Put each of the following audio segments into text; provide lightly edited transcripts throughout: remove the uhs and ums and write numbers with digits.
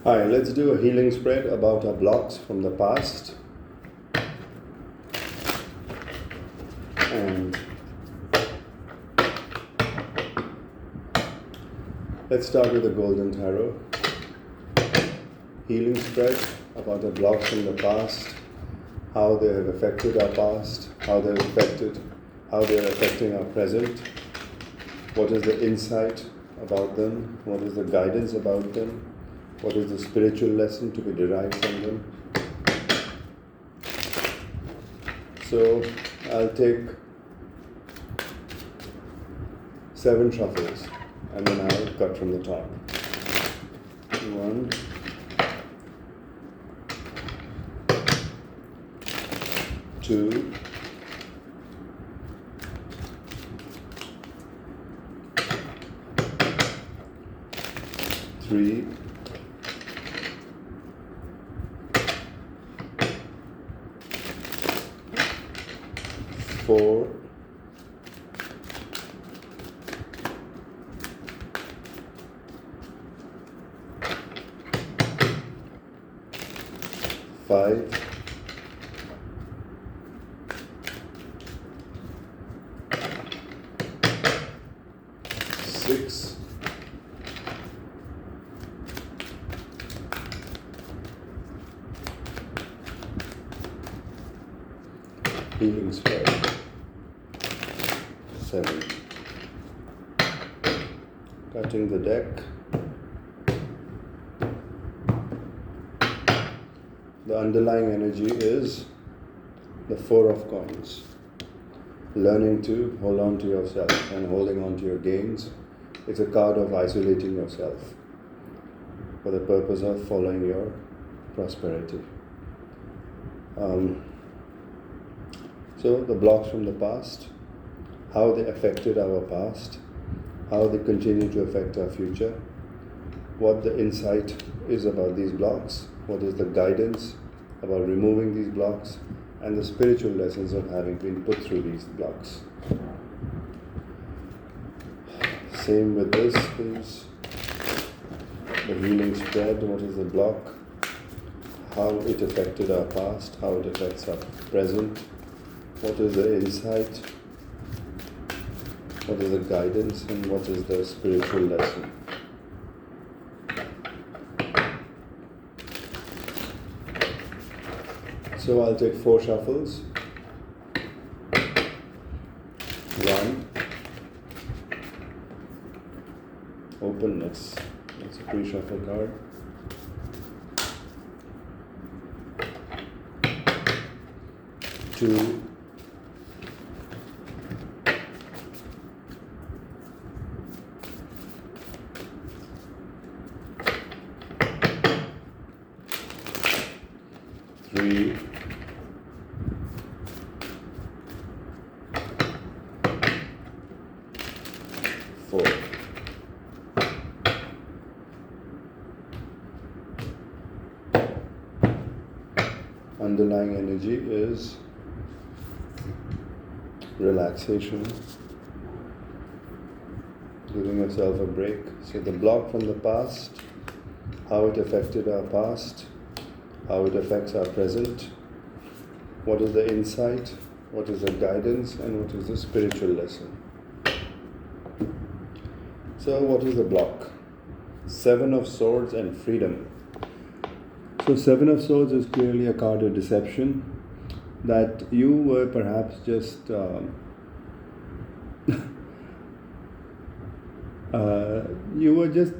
Hi, let's do a healing spread about our blocks from the past. And let's start with the Golden Tarot. Healing spread about our blocks from the past, how they have affected our past, how they are affecting our present, what is the insight about them, what is the guidance about them, what is the spiritual lesson to be derived from them. So I'll take 7 shuffles and then I'll cut from the top. 1, 2, 3, 4, 5, 6, 7. Touching the deck. The underlying energy is the 4 of coins. Learning to hold on to yourself and holding on to your gains. It's a card of isolating yourself for the purpose of following your prosperity. So the blocks from the past, how they affected our past, how they continue to affect our future, what the insight is about these blocks, what is the guidance about removing these blocks, and the spiritual lessons of having been put through these blocks. Same with this, please. The healing spread, what is the block, how it affected our past, how it affects our present, what is the insight, what is the guidance, and what is the spiritual lesson. So I'll take 4 shuffles. 1. Open, that's a pre-shuffle card. 2. 3. 4. Underlying energy is relaxation, giving yourself a break. So the block from the past, how it affected our past, how it affects our present, what is the insight, what is the guidance, and what is the spiritual lesson. So what is the block? 7 of Swords and freedom. So 7 of Swords is clearly a card of deception, that you were perhaps just you were just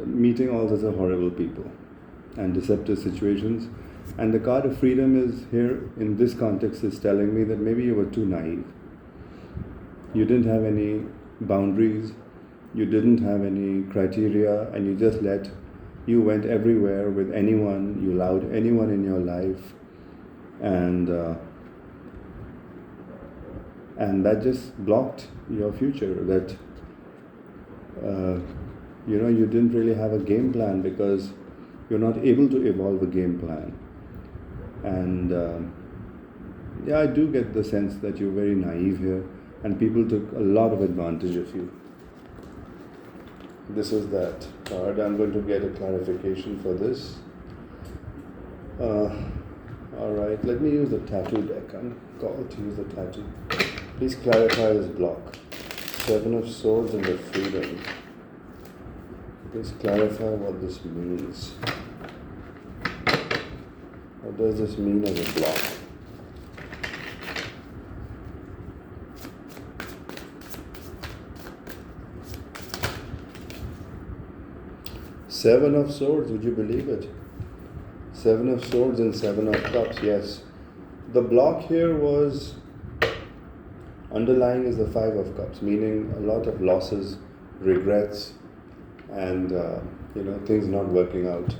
meeting all sorts of horrible people and deceptive situations. And the card of freedom is here in this context is telling me that maybe you were too naive. You didn't have any boundaries, you didn't have any criteria, and you went everywhere with anyone, you allowed anyone in your life, and that just blocked your future. That you didn't really have a game plan because you're not able to evolve a game plan. And I do get the sense that you're very naive here, and people took a lot of advantage of you. This is that card. I'm going to get a clarification for this. Alright, let me use the tattoo deck. I'm called to use the tattoo. Please clarify this block. Seven of Swords and the Freedom. Please clarify what this means. What does this mean as a block? Seven of Swords, would you believe it? Seven of Swords and Seven of Cups, yes. The block here was underlying is the Five of Cups, meaning a lot of losses, regrets, and things not working out.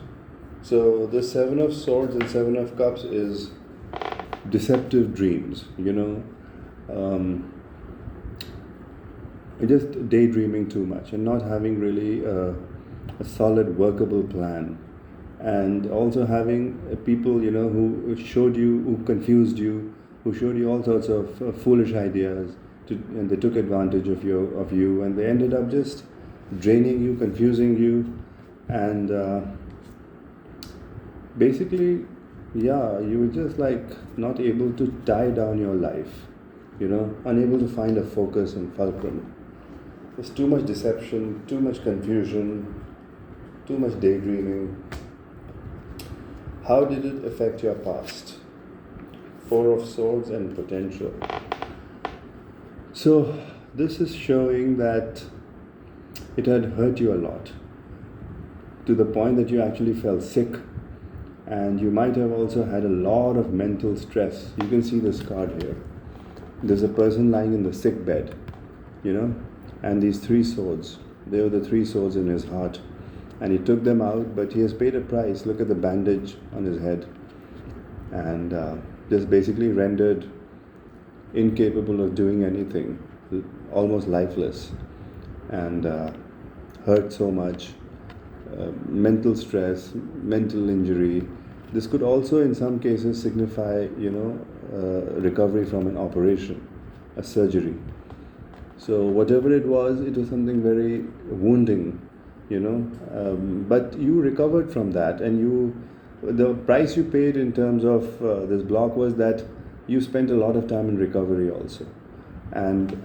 So the Seven of Swords and Seven of Cups is deceptive dreams, just daydreaming too much and not having really a solid workable plan, and also having people who showed you, who confused you, who showed you all sorts of foolish ideas, and they took advantage of you, and they ended up just draining you, confusing you, and basically, you were just like not able to tie down your life, unable to find a focus and fulcrum. There's too much deception, too much confusion, too much daydreaming. How did it affect your past? Four of Swords and potential. So this is showing that it had hurt you a lot, to the point that you actually felt sick, and you might have also had a lot of mental stress. You can see this card here. There's a person lying in the sick bed, and these three swords, they were the three swords in his heart, and he took them out, but he has paid a price. Look at the bandage on his head, and just basically rendered incapable of doing anything, almost lifeless, and hurt so much, mental stress, mental injury. This could also in some cases signify recovery from an operation, a surgery. So whatever it was something very wounding, but you recovered from that, and the price you paid in terms of this block was that you spent a lot of time in recovery also, and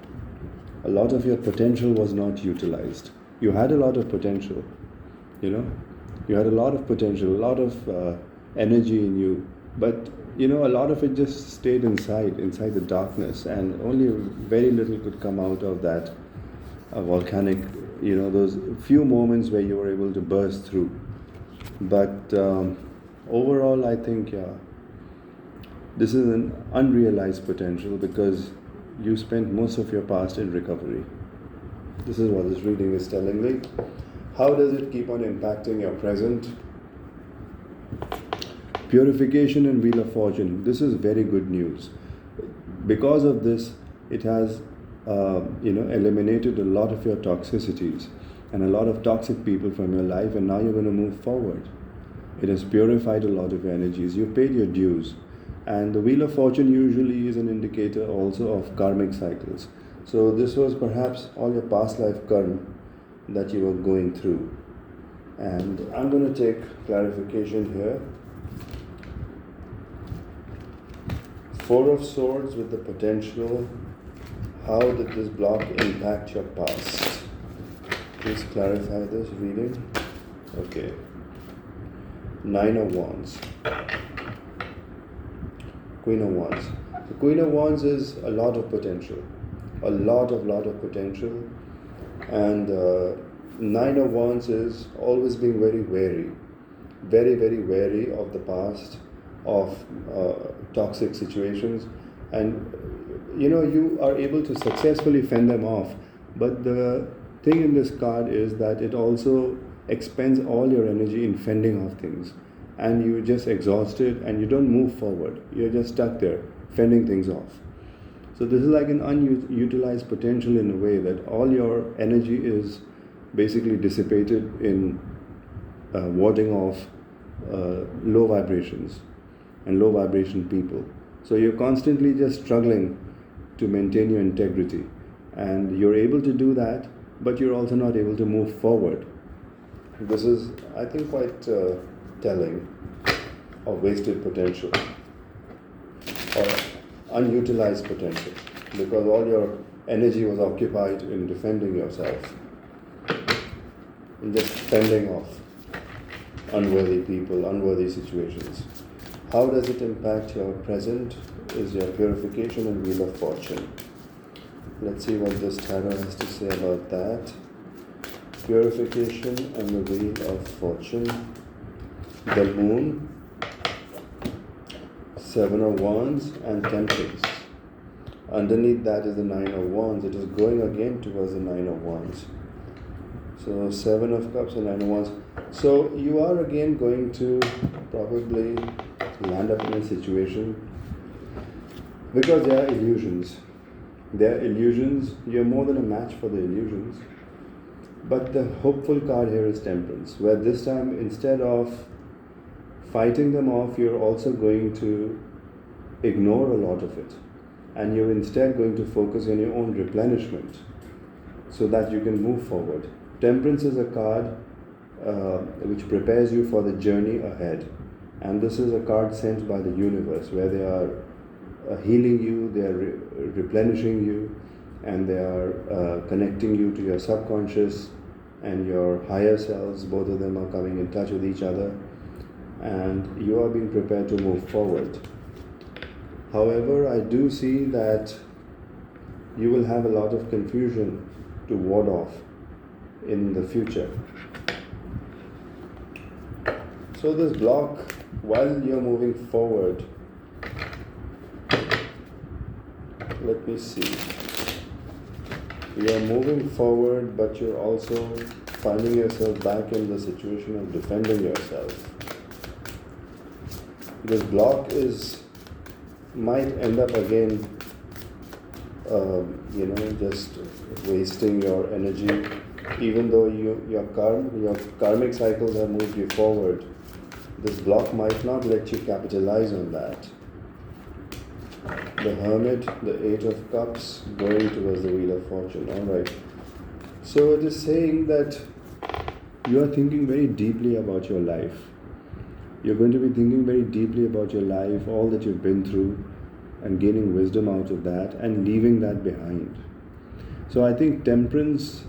a lot of your potential was not utilized. You had a lot of potential, you had a lot of potential, a lot of energy in you, but a lot of it just stayed inside the darkness, and only very little could come out of that volcanic, those few moments where you were able to burst through. But overall, I think, this is an unrealized potential, because you spent most of your past in recovery. This is what this reading is telling me. How does it keep on impacting your present? Purification and Wheel of Fortune. This is very good news. Because of this, it has eliminated a lot of your toxicities and a lot of toxic people from your life, and now you're going to move forward. It has purified a lot of your energies. You paid your dues. And the Wheel of Fortune usually is an indicator also of karmic cycles. So this was perhaps all your past life karma that you were going through. And I'm going to take clarification here. Four of Swords with the potential. How did this block impact your past? Please clarify this reading. Okay. Nine of Wands. Queen of Wands. The Queen of Wands is a lot of potential. A lot of potential. And Nine of Wands is always being very wary. Very, very wary of the past, of toxic situations. And you are able to successfully fend them off. But the thing in this card is that it also expends all your energy in fending off things. And you're just exhausted and you don't move forward. You're just stuck there, fending things off. So this is like an unutilized potential in a way, that all your energy is basically dissipated in warding off low vibrations and low vibration people. So you're constantly just struggling to maintain your integrity. And you're able to do that but you're also not able to move forward. This is, I think, quite telling of wasted potential or unutilized potential, because all your energy was occupied in defending yourself, in just fending off unworthy people, unworthy situations. How does it impact your present is your purification and wheel of fortune. Let's see what this tarot has to say about that. Purification and the wheel of fortune. The moon, Seven of Wands and Temperance. Underneath that is the Nine of Wands. It is going again towards the Nine of Wands. So Seven of Cups and Nine of Wands. So you are again going to probably land up in a situation, because they are illusions. They are illusions. You're more than a match for the illusions. But the hopeful card here is Temperance, where this time, instead of fighting them off, you're also going to ignore a lot of it. And you're instead going to focus on your own replenishment so that you can move forward. Temperance is a card which prepares you for the journey ahead. And this is a card sent by the universe, where they are healing you, they are replenishing you, and they are connecting you to your subconscious and your higher selves. Both of them are coming in touch with each other, and you are being prepared to move forward. However, I do see that you will have a lot of confusion to ward off in the future. So this block, while you're moving forward, let me see. You're moving forward, but you're also finding yourself back in the situation of defending yourself. This block might end up again, just wasting your energy, even though your karmic cycles have moved you forward. This block might not let you capitalize on that. The Hermit, the Eight of Cups, going towards the Wheel of Fortune. Alright. So it is saying that you are thinking very deeply about your life. You're going to be thinking very deeply about your life, all that you've been through, and gaining wisdom out of that and leaving that behind. So I think Temperance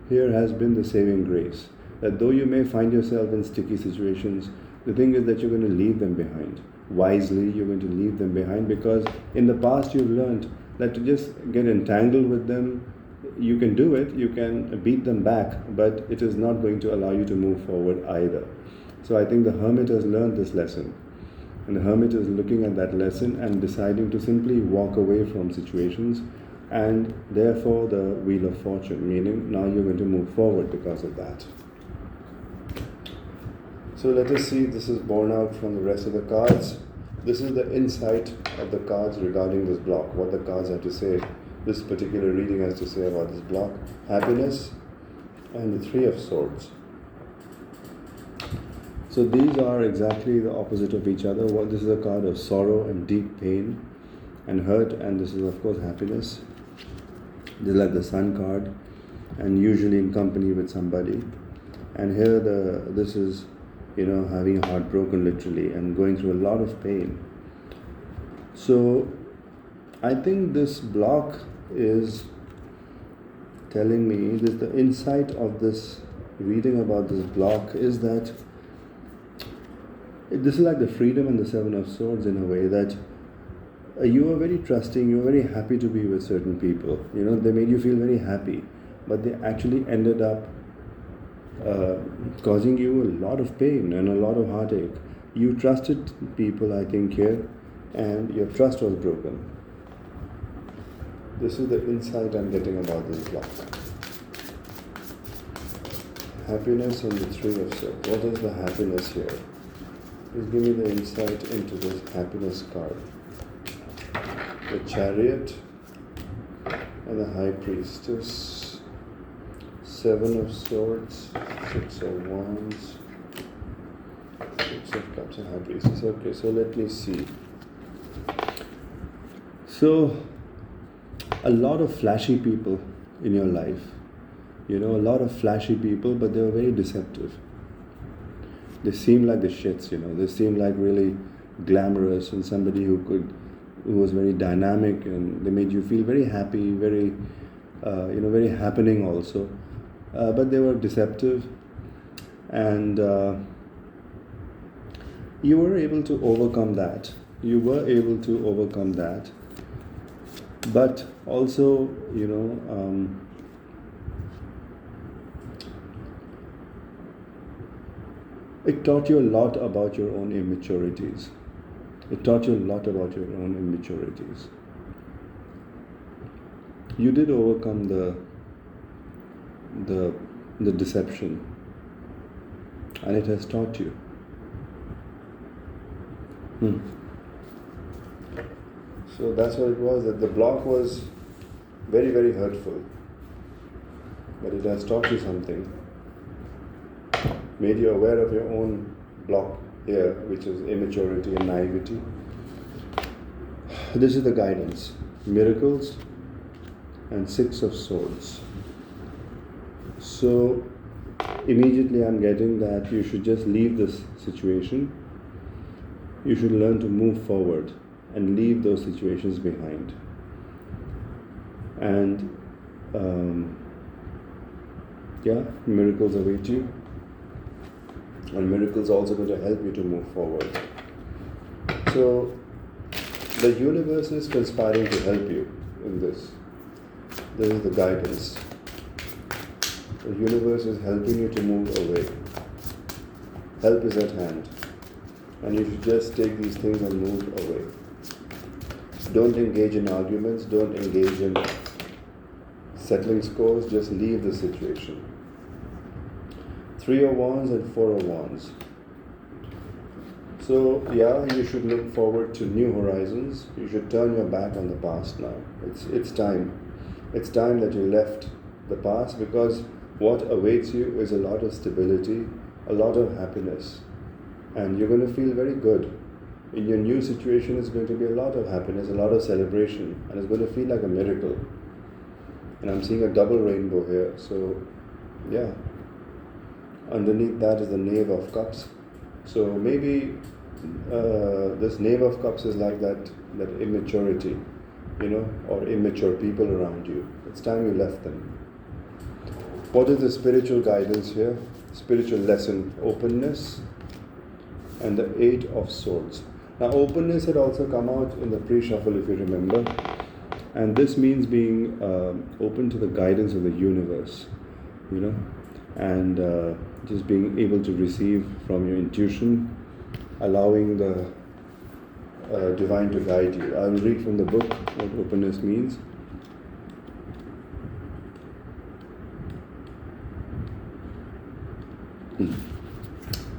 here has been the saving grace. That though you may find yourself in sticky situations, the thing is that you're going to leave them behind. Wisely, you're going to leave them behind, because in the past you've learned that to just get entangled with them, you can do it, you can beat them back, but it is not going to allow you to move forward either. So I think the Hermit has learned this lesson. And the Hermit is looking at that lesson and deciding to simply walk away from situations, and therefore the Wheel of Fortune, meaning now you're going to move forward because of that. So let us see, this is borne out from the rest of the cards. This is the insight of the cards regarding this block, what the cards have to say, this particular reading has to say about this block. Happiness and the Three of Swords. So these are exactly the opposite of each other. This is a card of sorrow and deep pain and hurt, and this is of course happiness. This is like the Sun card, and usually in company with somebody. And here this is, having a heart broken literally and going through a lot of pain. So I think this block is telling me that the insight of this reading about this block is that this is like the Freedom and the Seven of Swords in a way, that you are very trusting, you are very happy to be with certain people. They made you feel very happy, but they actually ended up causing you a lot of pain and a lot of heartache. You trusted people, I think, here, and your trust was broken. This is the insight I'm getting about this block. Happiness and the Three of Swords. What is the happiness here? Please give me the insight into this happiness card. The Chariot and the High Priestess. Seven of Swords, Six of Wands, Six of Cups and High Priestess. Okay, so let me see. So, a lot of flashy people in your life, A lot of flashy people, but they were very deceptive. They seemed like the shits, They seemed like really glamorous and somebody who was very dynamic, and they made you feel very happy, very, very happening also. But they were deceptive, and you were able to overcome that. But also, it taught you a lot about your own immaturities. You did overcome the deception, and it has taught you. So that's what it was, that the block was very, very hurtful. But it has taught you something. Made you aware of your own block here, which is immaturity and naivety. This is the guidance. Miracles and Six of Swords. So immediately I'm getting that you should just leave this situation. You should learn to move forward and leave those situations behind. And miracles await you. And miracles also going to help you to move forward. So the universe is conspiring to help you in this. This is the guidance. The universe is helping you to move away. Help is at hand. And you should just take these things and move away. Don't engage in arguments. Don't engage in settling scores. Just leave the situation. 3 of Wands and 4 of Wands. So, you should look forward to new horizons. You should turn your back on the past now. It's time. It's time that you left the past, because what awaits you is a lot of stability, a lot of happiness. And you're going to feel very good. In your new situation, it's going to be a lot of happiness, a lot of celebration, and it's going to feel like a miracle. And I'm seeing a double rainbow here. So, underneath that is the Knave of Cups. So maybe this Knave of Cups is like that immaturity, or immature people around you. It's time you left them. What is the spiritual guidance here? Spiritual lesson, openness, and the 8 of Swords. Now, openness had also come out in the pre-shuffle, if you remember. And this means being open to the guidance of the universe, and just being able to receive from your intuition, allowing the divine to guide you. I will read from the book what openness means.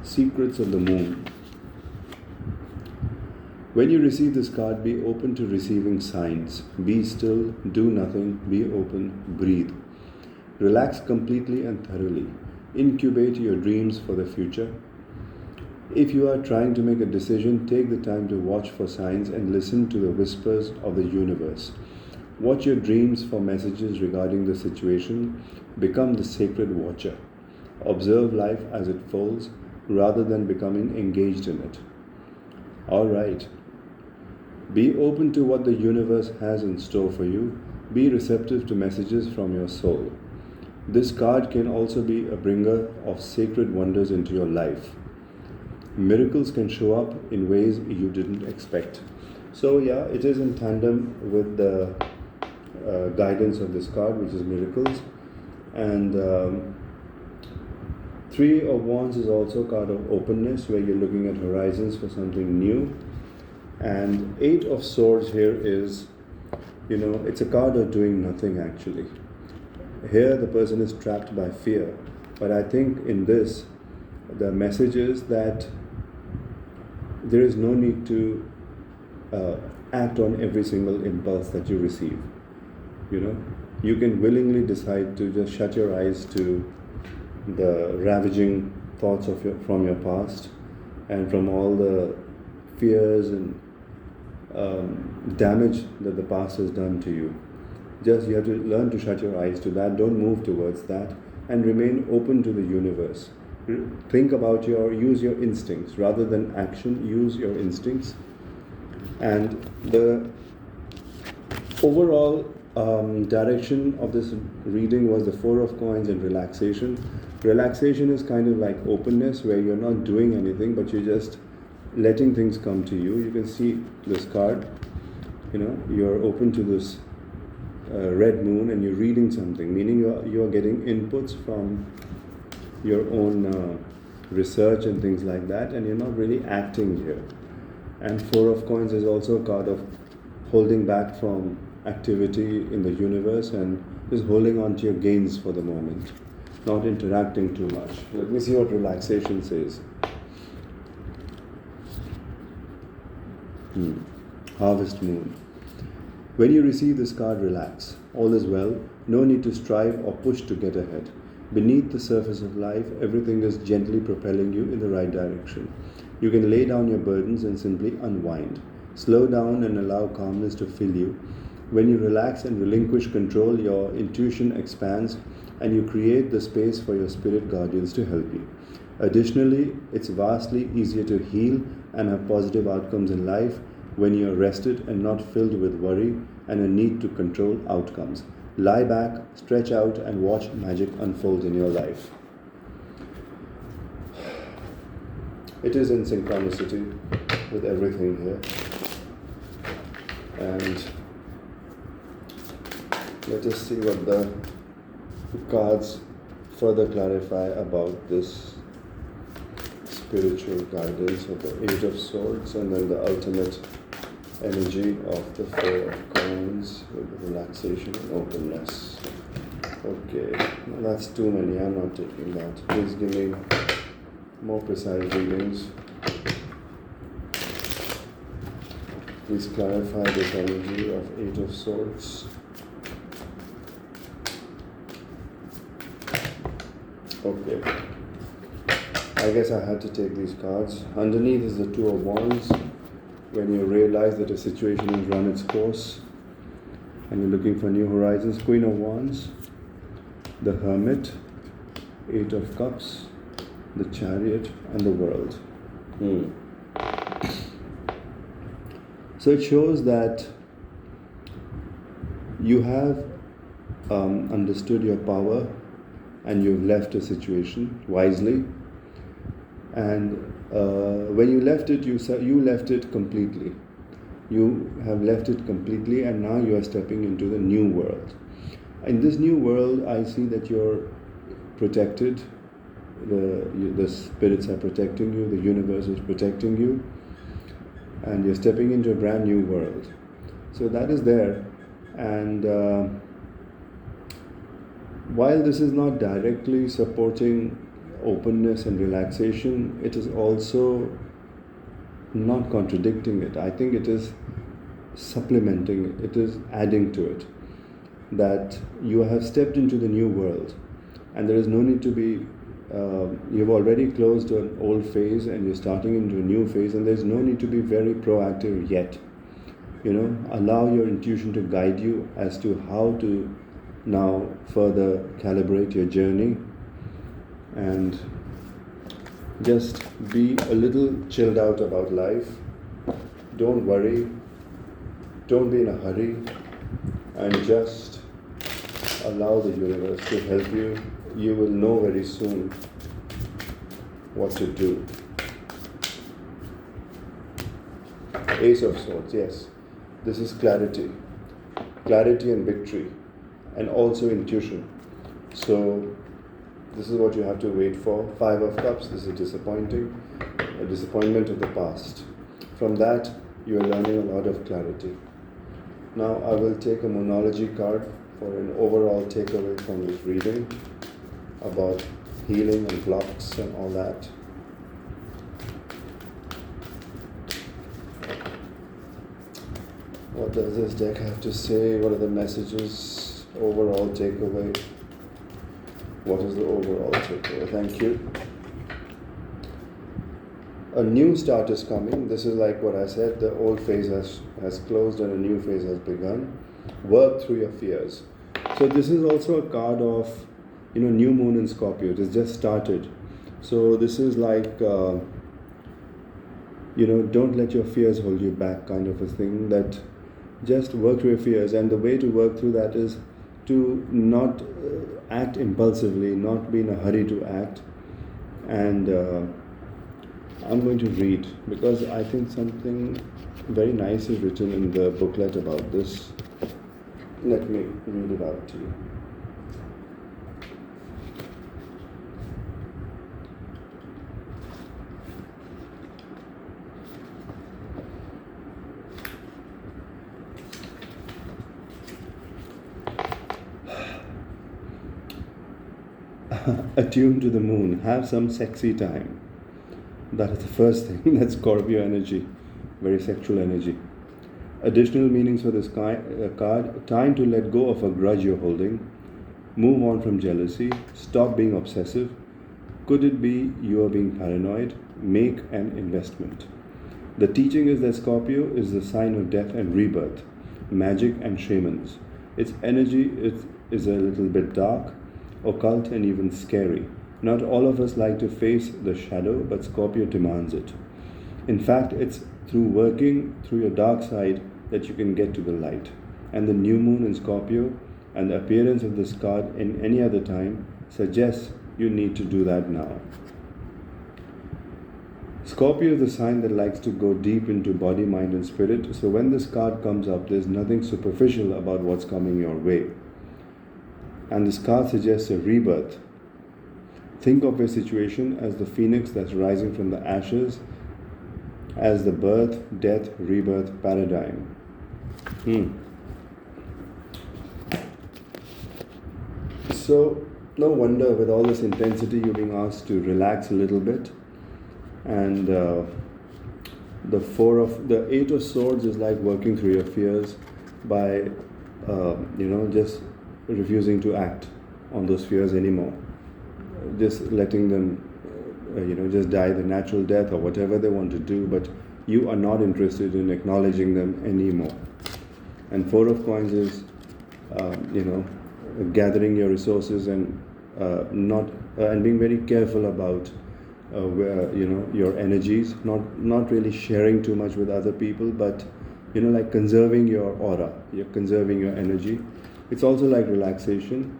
Secrets of the Moon. When you receive this card, be open to receiving signs. Be still, do nothing, be open, breathe. Relax completely and thoroughly. Incubate your dreams for the future. If you are trying to make a decision, take the time to watch for signs and listen to the whispers of the universe. Watch your dreams for messages regarding the situation. Become the sacred watcher. Observe life as it falls rather than becoming engaged in it. All right. Be open to what the universe has in store for you. Be receptive to messages from your soul. This card can also be a bringer of sacred wonders into your life. Miracles can show up in ways you didn't expect. So it is in tandem with the guidance of this card, which is miracles. And 3 of Wands is also a card of openness, where you're looking at horizons for something new. And 8 of Swords here is, it's a card of doing nothing actually. Here the person is trapped by fear. But I think in this, the message is that there is no need to act on every single impulse that you receive. You can willingly decide to just shut your eyes to the ravaging thoughts from your past, and from all the fears and damage that the past has done to you. Just you have to learn to shut your eyes to that. Don't move towards that. and remain open to the universe. Think about use your instincts. Rather than action, use your instincts. And the overall direction of this reading was the Four of Coins and relaxation. Relaxation is kind of like openness, where you're not doing anything, but you're just letting things come to you. You can see this card, you're open to this red moon and you're reading something, meaning you're getting inputs from your own research and things like that, and you're not really acting here. And Four of Coins is also a card of holding back from activity in the universe and just holding on to your gains for the moment, not interacting too much. Let me see what relaxation says. Harvest Moon. When you receive this card, relax. All is well. No need to strive or push to get ahead. Beneath the surface of life, everything is gently propelling you in the right direction. You can lay down your burdens and simply unwind. Slow down and allow calmness to fill you. When you relax and relinquish control, your intuition expands and you create the space for your spirit guardians to help you. Additionally, it's vastly easier to heal and have positive outcomes in life when you are rested and not filled with worry and a need to control outcomes. Lie back, stretch out, and watch magic unfold in your life. It is in synchronicity with everything here. And let us see what the cards further clarify about this spiritual guidance of the Eight of Swords, and then the ultimate energy of the Four of Coins with relaxation and openness. Okay, well, that's too many. I'm not taking that. Please give me more precise readings. Please clarify this energy of Eight of Swords. Okay. I guess I had to take these cards. Underneath is the Two of Wands. When you realize that a situation has run its course and you're looking for new horizons. Queen of Wands, the Hermit, Eight of Cups, the Chariot, and the World. So it shows that you have understood your power and you've left a situation wisely. And when you left it, you left it completely. You have left it completely, and now you are stepping into the new world. In this new world, I see that you're protected. The spirits are protecting you. The universe is protecting you. And you're stepping into a brand new world. So that is there. And while this is not directly supporting openness and relaxation, it is also not contradicting it. I think it is supplementing it. It is adding to it. That you have stepped into the new world, and there is no need to be, you've already closed an old phase and you're starting into a new phase, and there's no need to be very proactive yet. Allow your intuition to guide you as to how to now further calibrate your journey, and just be a little chilled out about life. Don't worry, don't be in a hurry, and just allow the universe to help you. You will know very soon what to do. Ace of Swords, yes. This is clarity and victory, and also intuition. So this is what you have to wait for. Five of Cups, this is a disappointment of the past. From that, you are learning a lot of clarity. Now I will take a Moonology card for an overall takeaway from this reading about healing and blocks and all that. What does this deck have to say? What are the messages? Overall takeaway. What is the overall takeaway? Thank you. A new start is coming. This is like what I said. The old phase has closed and a new phase has begun. Work through your fears. So this is also a card of, new moon in Scorpio. It has just started. So this is like, don't let your fears hold you back kind of a thing, that just work through your fears. And the way to work through that is to not act impulsively, not be in a hurry to act. And I'm going to read, because I think something very nice is written in the booklet about this. Let me read it out to you. Attune to the moon, have some sexy time. That is the first thing. That's Scorpio energy, very sexual energy. Additional meanings for this card: time to let go of a grudge you're holding, move on from jealousy, stop being obsessive. Could it be you are being paranoid? Make an investment. The teaching is that Scorpio is the sign of death and rebirth, magic and shamans. Its energy is a little bit dark, occult, and even scary. Not all of us like to face the shadow, but Scorpio demands it. In fact, it's through working through your dark side that you can get to the light. And the new moon in Scorpio and the appearance of this card in any other time suggests you need to do that now. Scorpio is the sign that likes to go deep into body, mind, and spirit. So when this card comes up, there's nothing superficial about what's coming your way. And this card suggests a rebirth. Think of your situation as the phoenix that's rising from the ashes, as the birth, death, rebirth paradigm. So, no wonder with all this intensity you're being asked to relax a little bit. And the Eight of Swords is like working through your fears by, just refusing to act on those fears anymore. Just letting them, just die the natural death or whatever they want to do, but you are not interested in acknowledging them anymore. And Four of Coins is, gathering your resources and and being very careful about your energies, not really sharing too much with other people, but like conserving your aura, you're conserving your energy. It's also like relaxation.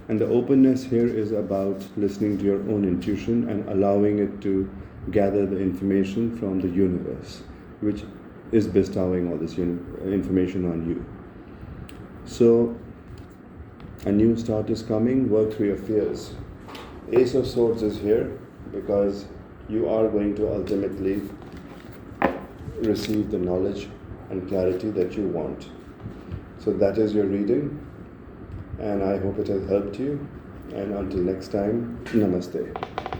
And the openness here is about listening to your own intuition and allowing it to gather the information from the universe, which is bestowing all this information on you. So, a new start is coming. Work through your fears. Ace of Swords is here because you are going to ultimately receive the knowledge and clarity that you want. So that is your reading. And I hope it has helped you. And until next time, Namaste.